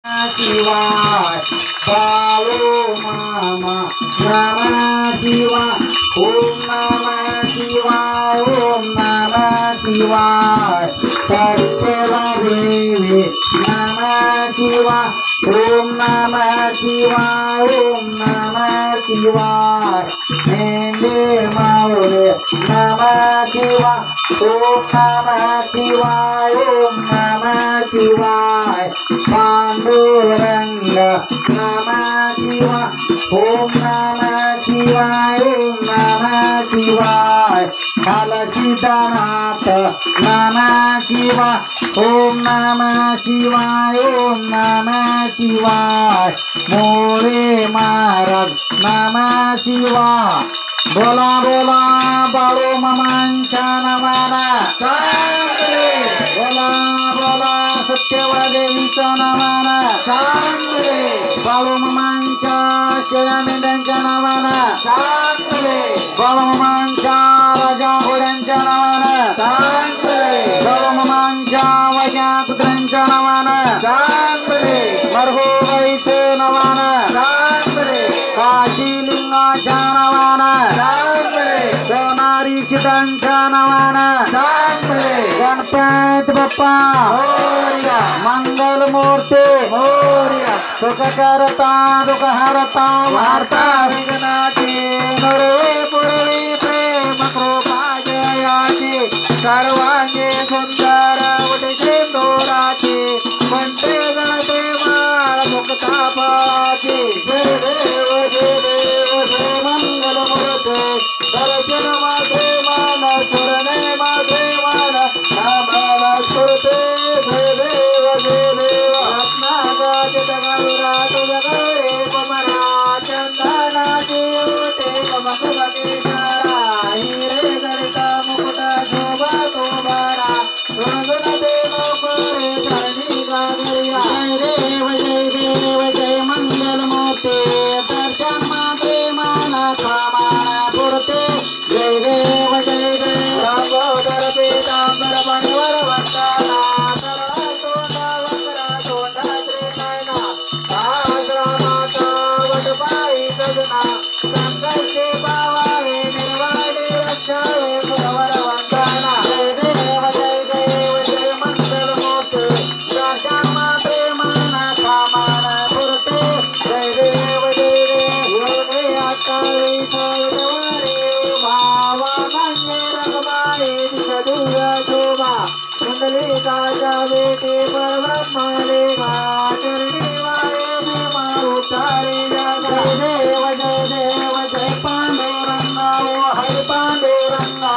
शिवाय बाळू मामा नमः शिवाय ओम नमः शिवाय ओम नमः शिवाय सत्यला देवी नमः शिवाय ओम नमः शिवाय ओम नमः शिवाय मेंढे माऊले नमः शिवाय ओम नमः शिवाय ओम नमः शिवाय पांडुरंग नमः शिवाय ओम नमः शिवाय ओम नमः शिवाय कालसीदानाथ नमः शिवाय ओम नमः शिवाय ओम नमः शिवाय मोरे महाराज नमः शिवाय बोला बोला बाळू मामांच्या नावाला बोला बोला सत्यवादेवीच्या नावाला बाळू मामांच्या शेळ्या मेंढ्यांच्या नावाला बाळू मामांच्या राजा घोड्यांच्या नावाला बाळू मामांच्या वैज्ञा कुत्र्यांच्या नावाला मरघोबाईच्या नावाला काशीलिंगाच्या नावाला सोनारी शिटांच्या नावानं गणपती बाप्पा मंगल मूर्ती सुख करता दुःख हरता वार्ता विघ्नाची नरवे पूर्वी प्रेम कृपा जयाची सर्वांगी सुंदर उठे दोराची म्हणते गणते माळ मुक्ता पाची जय देव जय मंगल मूर्ती दर्शन माझे मान सुरणे माझे मान नामाला सुरते जय देव रत्नागाचित गौरा तुझ गौरे कुमरा चंदनाची ओटे कमक बकेशारा हिरे गणित मुकुट शोभा तो बारा गुणगुण देव कोरे धरणी गागरिया जय देव जय मंगल मूर्ती दर्शन माझे मान कामाना पुरते जय देव रामोदर पीतांबर मणिवर वंदना करुणा तोंडा वक्र तोंडा त्रिनयना आश्रमाचा वटपाई सजना संकटे पावावे निर्वाणे रक्षावे पुरवर वंदना जय देव जय मंगल मूर्ती दर्शन मात्रे माना कामाना पुरते जय देव योगे अट्टावी थोडवारे भावा मान्य रघुमारे दिशदुर्गा शोभा कुंडलिकाच्या बेटे परब्रह्मले चरणी वारे भीमा उतारे जय जय पांडुरंगा ओ हरि पांडुरंगा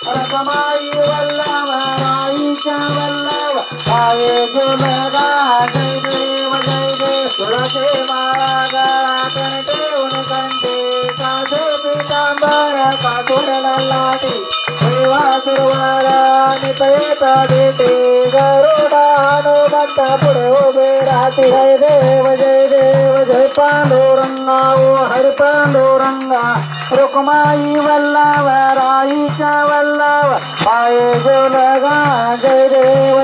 रखमाई वल्लभ राईच्या वल्लभ आवे गुलगा जय जय तुळसे माळा गळा कंठे उनकंठे साधू पीतांबर पाठोड लाटी देवा सुरवारा निपयता देते गरुडा हनुमंत पुढे उभे राहते जय देव जय पांडुरंगा ओ हरि पांडुरंगा रुक्माई वल्लभ राईच्या वल्लभ पाये जोलगा जय देव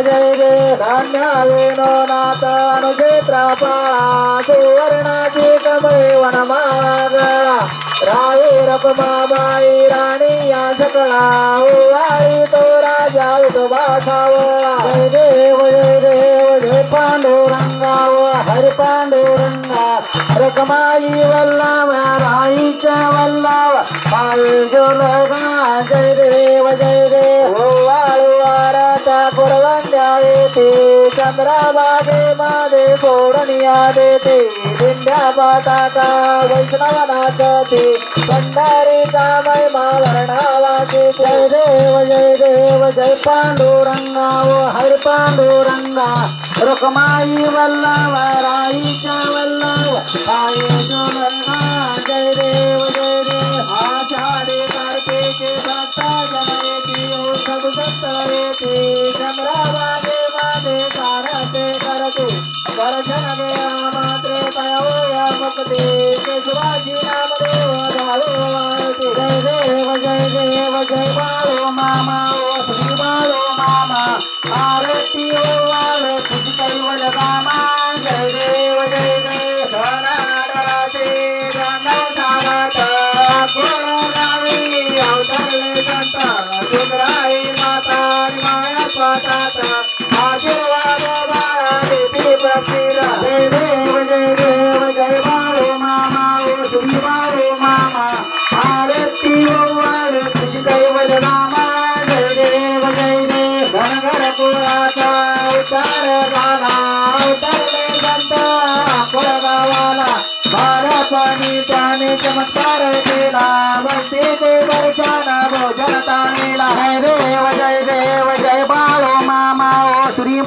धान्य वेणो नाथ अनुजेत्रापाळा सुवर्णाची कमळे वनमागळा राये रखमाबाई राणी या सकळा ओवाळी तो राजा उठोबा सावळा जय देव जय पांडुरंगा ओ हरि पांडुरंगा रखमाई वल्लभ राईच्या वल्लभ पाये जोलगा जय देव ओवाळू वाराचा कुरवंड्या येते चंद्राबागे मध्ये फोडनिया देते दिंड्या पाताका वैष्णव नाचते पंढरीचा महिमा वर्णावाचे जय देव जय पांडुरंगा ओ हरि पांडुरंगा रुक्माई वल्लभ राईच्या वल्लभ पाये जोलगा जय देव आषाढी कार्तिके भक्ता जन येते ओ सब सत्त येते चंद्राबागे मध्ये कारते करते दर्शन घ्या मात्रे पयोया भक्ती शिवाजी नाम देव धारो वाळते जय देव जय बाळू मामा ओ श्री बाळू मामा आरती ओ वाळ तुझी कैवल गामा जय देव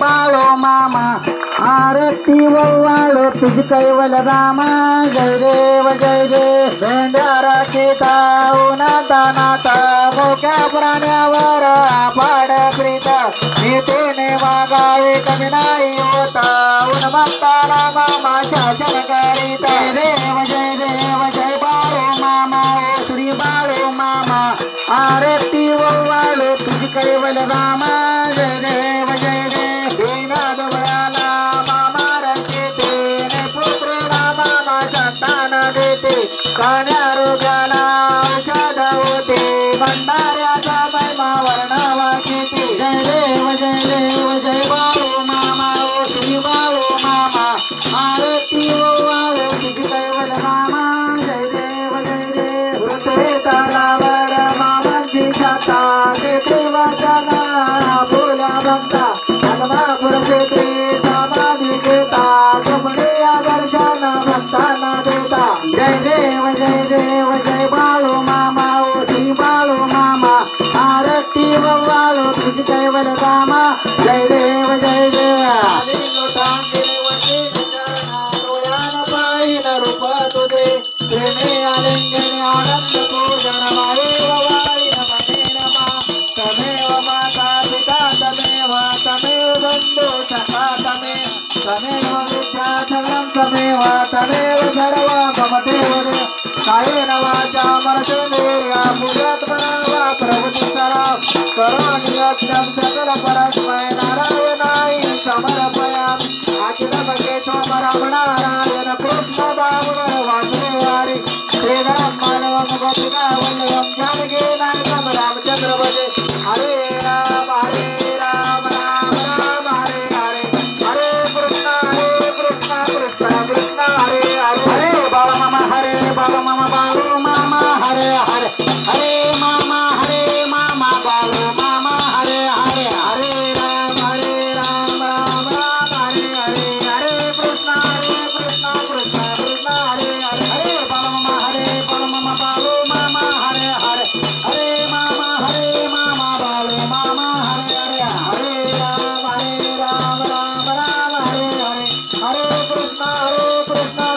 बाळो मामा आरती वव्वाळो तुझी कैवल रामा जय देव जय देव भेंड्यारा केता उन्हाता नाता मोक्या प्राण्यावर पाड प्रीत नीतीने वागावे कमी नाही होता उन्मत्ताला मामा शासन करीत जय देव जय बाळो मामा श्री बाळो मामा आरती वव्वाळो तुझी कैवल रामा जय देव जय देव दीना दुबळ्याला मामा रंगीते ने पुत्रला मामा संतान देते कान्या रोगाला औषध होते भंडाऱ्याचा महिमा वर्णावा घेते जय देव जय बाळो मामा ओ श्री बाळो मामा आरती वव्वाळो तुझी कैवल रामा जय देव ऋतुरे तलावर मामांची छाता तेथे वाचना बोला भक्ता आत्मापुर तेथे समाधी घेता कपडे आदर्शन भक्तांना देता जय देव जय बाळो मामा ओ श्री बाळो मामा आरती वव्वाळो तुझी कैवल रामा जय देव रूप तुझे प्रेमे आलिंगने आनंद पूजन माये ववाळी नमने नमा तमेव माता पिता तमेव बंधु सखा तमेव विद्या सर्वं तमेव सर्व ममदेव कायेन वाचा मनसेन्द्रिया पूजात्मना वा प्रभुति सरा करोनियज्ञं सकल परस्मै नारायणाय समर्पयामि अखिल भगेशो नारायण कृष्ण दामोदर वासुदेवारि श्रीधरं माधवं गोपिका वल्लभं जानकी नायकं रामचंद्र भजे हरे राम राम राम हरे हरे हरे कृष्ण कृष्ण कृष्ण हरे हरे हरे बाबा मामा बाळो मामा हरे हरे हरे मामा बाळो मामा हरे हरे हरे राम राम हरे हरे हरे कृष्ण कृष्ण कृष्ण हरे हरे हरे बाळो मामा बाळो मामा हरे हरे हरे मामा बाळो मामा हरे हरे हरे राम राम हरे हरे हरे कृष्ण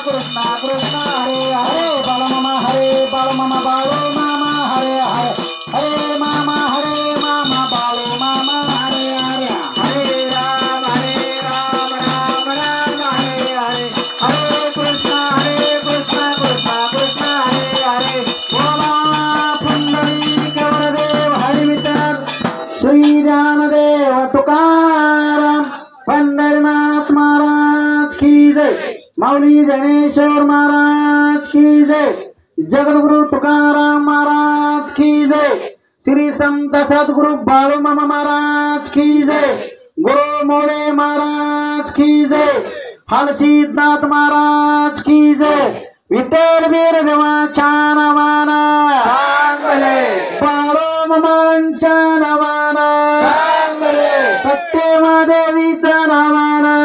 कृष्ण हरे हरे बाळो मामा बाळो मामा हरे हरे हरे मामा बाळो मामा हरे हरे हरे राम राम हरे हरे हरे कृष्ण कृष्ण हरे हरे बोला पुंडलिक वरदेव हरिविठ्ठल श्री ज्ञानदेव तुकाराम पंढरीनाथ महाराज की जय माऊली ज्ञानेश्वर महाराज की जय जगद्गुरु तुकाराम महाराज की जय श्री संत सद्गुरु बाळू मामा महाराज की जय गुरु मोरे महाराज की जय हलसीनाथ महाराज की जय विठ्ठल वीर देवाच्या नावाना बाळू मामांच्या नावाना सत्यमादेवीच्या नावाना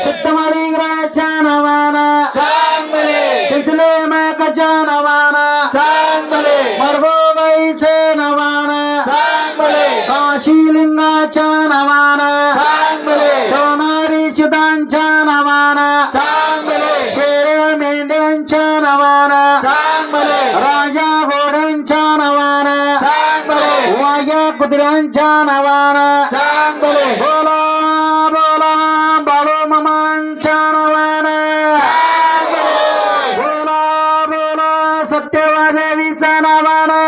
सिद्धमालिंगराच्या नावाना तिथले माकाच्या नावाना मरगोबाईचे नावाना काशीलिंगाच्या नावाना सोनारी चिदांच्या नावाना शेरे मेंढ्यांच्या नावाना राजा घोड्यांच्या नावाना वाघ्या कुत्र्यांच्या नावाना बोला बोला बाळू मामांच्या नावाना बोला बोला सत्यवादेवीच्या नावाना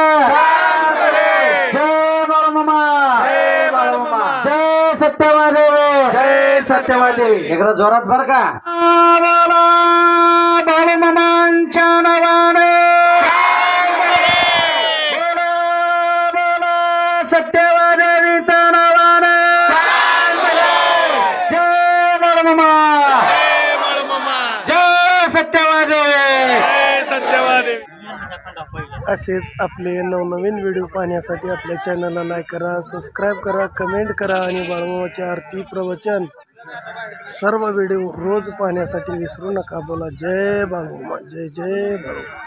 जय बाळू मामा जय सत्यवादेवी एकदा जोरात बर का बोला बाळू मामांच्या नावाने बोला बोला सत्यवादेवीच्या नावाने जय बाळू मामा जय सत्यवादेवी असेच आपले नवनवीन व्हिडिओ पाहण्यासाठी आपल्या चॅनलला लाईक करा, सबस्क्राईब करा, कमेंट करा आणि बाळूमामाची आरती प्रवचन सर्व व्हिडिओ रोज पाहण्यासाठी विसरू नका. बोला जय बाळूमामा, जय जय बाळूमामा.